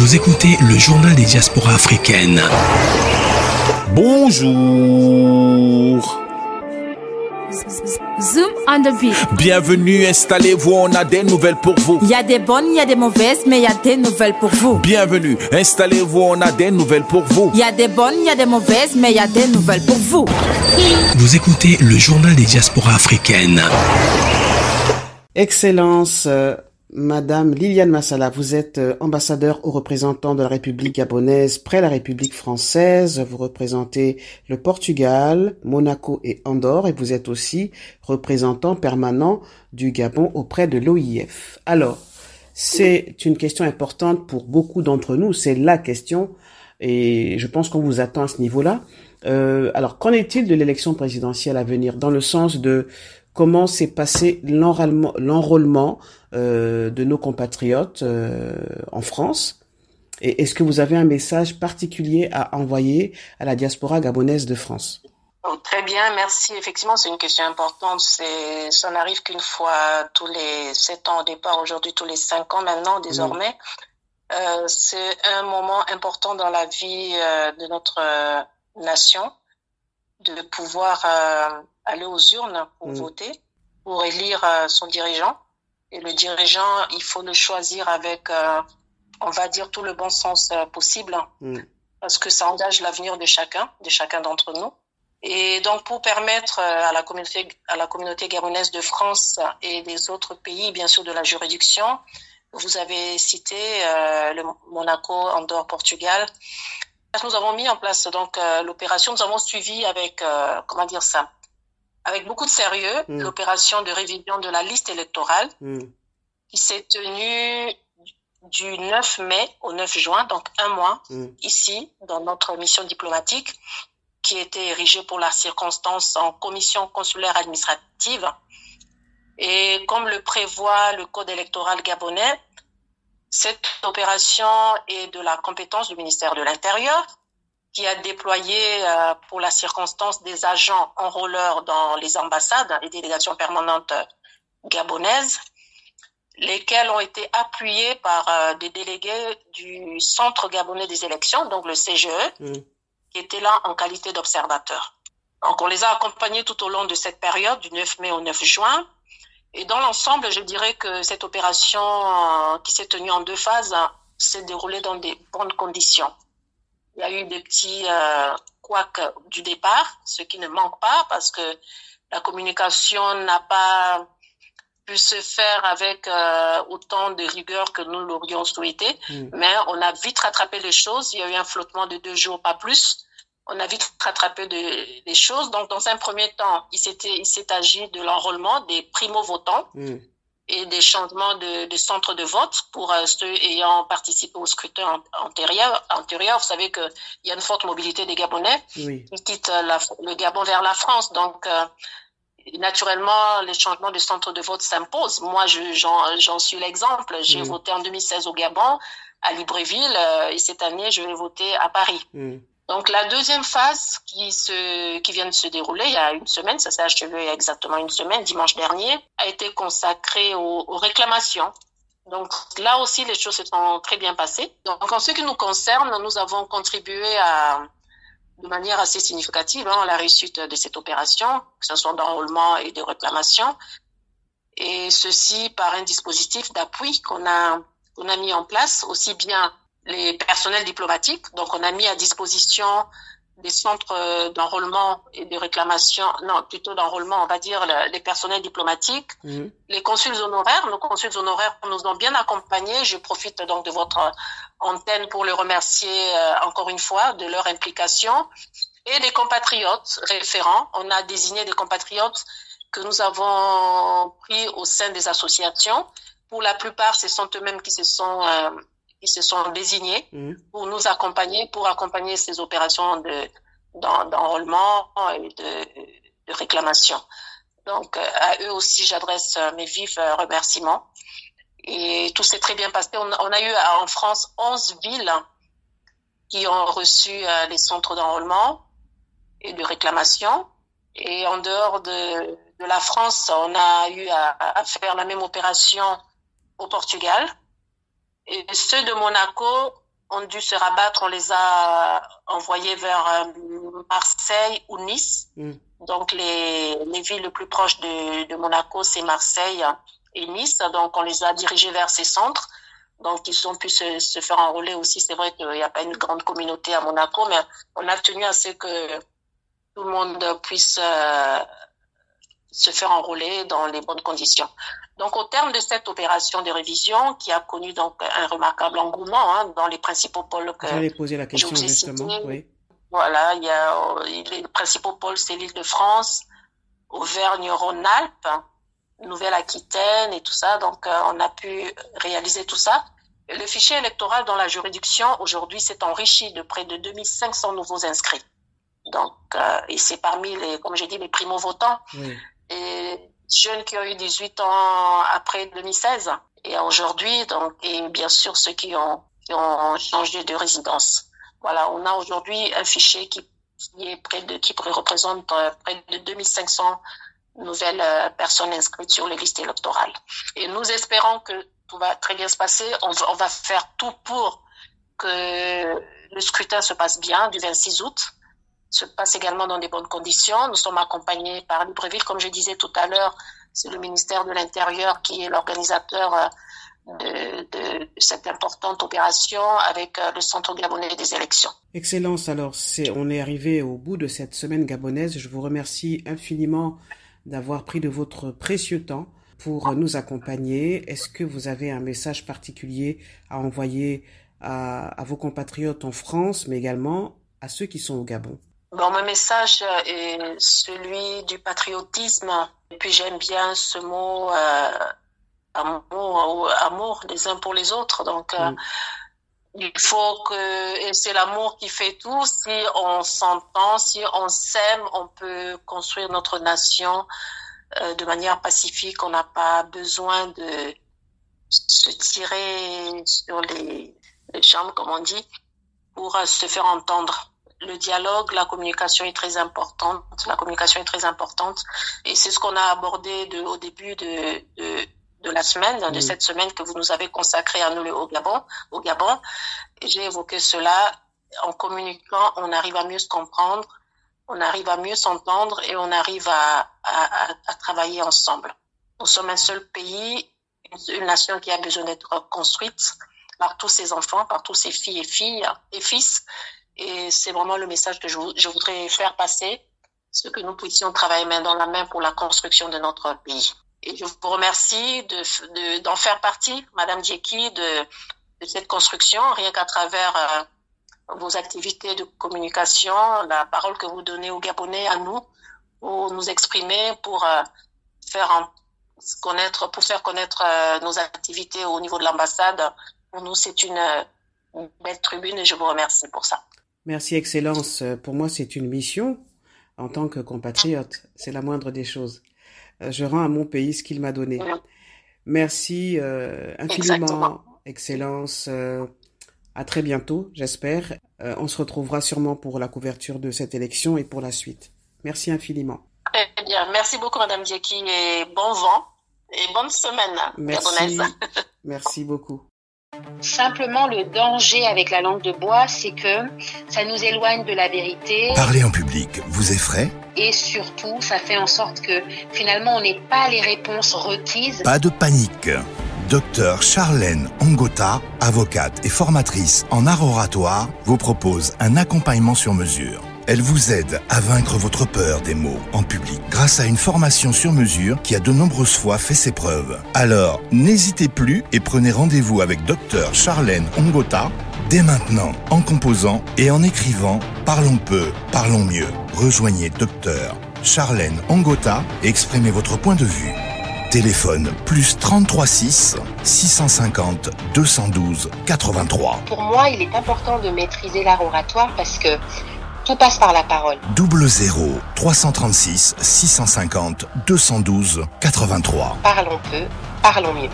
Vous écoutez le journal des diasporas africaines. Bonjour. Zoom on the beat. Bienvenue, installez-vous, on a des nouvelles pour vous. Il y a des bonnes, il y a des mauvaises, mais il y a des nouvelles pour vous. Bienvenue, installez-vous, on a des nouvelles pour vous. Il y a des bonnes, il y a des mauvaises, mais il y a des nouvelles pour vous. Vous écoutez le journal des diasporas africaines. Excellence, Madame Liliane Massala, vous êtes ambassadeur ou représentant de la République gabonaise près la République française. Vous représentez le Portugal, Monaco et Andorre et vous êtes aussi représentant permanent du Gabon auprès de l'OIF. Alors, c'est une question importante pour beaucoup d'entre nous, c'est la question et je pense qu'on vous attend à ce niveau-là. Alors, qu'en est-il de l'élection présidentielle à venir dans le sens de comment s'est passé l'enrôlement de nos compatriotes en France? Et est-ce que vous avez un message particulier à envoyer à la diaspora gabonaise de France? Très bien, merci. Effectivement, c'est une question importante. Ça n'arrive qu'une fois tous les 7 ans au départ, aujourd'hui tous les 5 ans maintenant, désormais. C'est un moment important dans la vie de notre nation, de pouvoir aller aux urnes pour voter, pour élire son dirigeant. Et le dirigeant, il faut le choisir avec, on va dire, tout le bon sens possible, parce que ça engage l'avenir de chacun d'entre nous. Et donc, pour permettre à la communauté gabonaise de France et des autres pays, bien sûr, de la juridiction, vous avez cité le Monaco, Andorre, Portugal. Nous avons mis en place donc l'opération. Nous avons suivi avec avec beaucoup de sérieux l'opération de révision de la liste électorale qui s'est tenue du 9 mai au 9 juin, donc un mois ici dans notre mission diplomatique qui était érigée pour la circonstance en commission consulaire administrative. Et comme le prévoit le code électoral gabonais, cette opération est de la compétence du ministère de l'Intérieur, qui a déployé pour la circonstance des agents enrôleurs dans les ambassades et délégations permanentes gabonaises, lesquels ont été appuyés par des délégués du Centre gabonais des élections, donc le CGE, qui étaient là en qualité d'observateurs. Donc on les a accompagnés tout au long de cette période, du 9 mai au 9 juin. Et dans l'ensemble, je dirais que cette opération qui s'est tenue en 2 phases s'est déroulée dans des bonnes conditions. Il y a eu des petits couacs du départ, ce qui ne manque pas parce que la communication n'a pas pu se faire avec autant de rigueur que nous l'aurions souhaité. Mais on a vite rattrapé les choses. Il y a eu un flottement de 2 jours, pas plus. On a vite rattrapé les choses. Donc, dans un premier temps, il s'est agi de l'enrôlement des primo-votants et des changements de centre de vote pour ceux ayant participé au scrutin antérieur. Vous savez qu'il y a une forte mobilité des Gabonais qui quittent le Gabon vers la France. Donc, naturellement, les changements de centre de vote s'imposent. Moi, j'en suis l'exemple. J'ai voté en 2016 au Gabon, à Libreville, et cette année, je vais voter à Paris. Donc, la deuxième phase qui vient de se dérouler il y a une semaine, ça s'est achevé il y a exactement une semaine, dimanche dernier, a été consacrée aux réclamations. Donc, là aussi, les choses se sont très bien passées. Donc, en ce qui nous concerne, nous avons contribué de manière assez significative à la réussite de cette opération, que ce soit d'enrôlement et de réclamation. Et ceci par un dispositif d'appui qu'on a mis en place, aussi bien les personnels diplomatiques. Donc, on a mis à disposition des centres d'enrôlement et de réclamation, plutôt d'enrôlement, on va dire, les personnels diplomatiques, les consuls honoraires. Nos consuls honoraires nous ont bien accompagnés. Je profite donc de votre antenne pour les remercier encore une fois de leur implication. Et les compatriotes référents. On a désigné des compatriotes que nous avons pris au sein des associations. Pour la plupart, ce sont eux-mêmes qui se sont désignés pour nous accompagner, pour accompagner ces opérations d'enrôlement et de réclamation. Donc, à eux aussi, j'adresse mes vifs remerciements. Et tout s'est très bien passé. On a eu en France 11 villes qui ont reçu les centres d'enrôlement et de réclamation. Et en dehors de la France, on a eu à faire la même opération au Portugal. Et ceux de Monaco ont dû se rabattre. On les a envoyés vers Marseille ou Nice. Donc, les villes les plus proches de Monaco, c'est Marseille et Nice. Donc, on les a dirigés vers ces centres. Donc, ils ont pu se faire enrôler aussi. C'est vrai qu'il n'y a pas une grande communauté à Monaco, mais on a tenu à ce que tout le monde puisse se faire enrôler dans les bonnes conditions. Donc, au terme de cette opération de révision, qui a connu donc un remarquable engouement dans les principaux pôles que j'allais poser la question justement. Oui. Voilà, il y a les principaux pôles, c'est l'Île-de-France, Auvergne-Rhône-Alpes, Nouvelle-Aquitaine et tout ça. Donc, on a pu réaliser tout ça. Le fichier électoral dans la juridiction, aujourd'hui, s'est enrichi de près de 2500 nouveaux inscrits. Donc, et c'est parmi les, comme j'ai dit, les primo-votants. Oui. Et jeunes qui ont eu 18 ans après 2016. Et aujourd'hui, donc, et bien sûr, ceux qui ont changé de résidence. Voilà, on a aujourd'hui un fichier qui représente près de 2500 nouvelles personnes inscrites sur les listes électorales. Et nous espérons que tout va très bien se passer. On va faire tout pour que le scrutin se passe bien du 26 août, se passe également dans des bonnes conditions. Nous sommes accompagnés par Libreville, comme je disais tout à l'heure, c'est le ministère de l'Intérieur qui est l'organisateur de cette importante opération avec le Centre gabonais des élections. Excellence, alors on est arrivé au bout de cette semaine gabonaise. Je vous remercie infiniment d'avoir pris de votre précieux temps pour nous accompagner. Est-ce que vous avez un message particulier à envoyer à vos compatriotes en France, mais également à ceux qui sont au Gabon? Bon, mon message est celui du patriotisme. Et puis j'aime bien ce mot amour les uns pour les autres. Donc il faut et c'est l'amour qui fait tout. Si on s'entend, si on s'aime, on peut construire notre nation de manière pacifique. On n'a pas besoin de se tirer sur les jambes, comme on dit, pour se faire entendre. Le dialogue, la communication est très importante. Et c'est ce qu'on a abordé au début de la semaine, de cette semaine que vous nous avez consacrée à nous au Gabon. Et j'ai évoqué cela. En communiquant, on arrive à mieux se comprendre, on arrive à mieux s'entendre et on arrive à travailler ensemble. Nous sommes un seul pays, une nation qui a besoin d'être construite par tous ses enfants, par tous ses filles et fils. Et c'est vraiment le message que je voudrais faire passer, ce que nous puissions travailler main dans la main pour la construction de notre pays. Et je vous remercie d'en faire partie, Madame Djeki, de cette construction, rien qu'à travers vos activités de communication, la parole que vous donnez aux Gabonais, à nous, pour nous exprimer, pour faire connaître nos activités au niveau de l'ambassade. Pour nous, c'est une belle tribune et je vous remercie pour ça. Merci, Excellence. Pour moi, c'est une mission en tant que compatriote. C'est la moindre des choses. Je rends à mon pays ce qu'il m'a donné. Merci infiniment, exactement. Excellence. À très bientôt, j'espère. On se retrouvera sûrement pour la couverture de cette élection et pour la suite. Merci infiniment. Très bien. Merci beaucoup, Madame Djeki, et bon vent et bonne semaine. Merci. Merci beaucoup. Simplement, le danger avec la langue de bois, c'est que ça nous éloigne de la vérité. Parler en public vous effraie ? Et surtout, ça fait en sorte que finalement, on n'ait pas les réponses requises. Pas de panique. Dr Charlène Ongota, avocate et formatrice en art oratoire, vous propose un accompagnement sur mesure. Elle vous aide à vaincre votre peur des mots en public grâce à une formation sur mesure qui a de nombreuses fois fait ses preuves. Alors, n'hésitez plus et prenez rendez-vous avec Dr Charlène Ongota dès maintenant en composant et en écrivant « Parlons peu, parlons mieux ». Rejoignez Dr Charlène Ongota et exprimez votre point de vue. Téléphone +33 6 650 212 83. Pour moi, il est important de maîtriser l'art oratoire parce que tout passe par la parole. 00 336 650 212 83. Parlons peu, parlons mieux.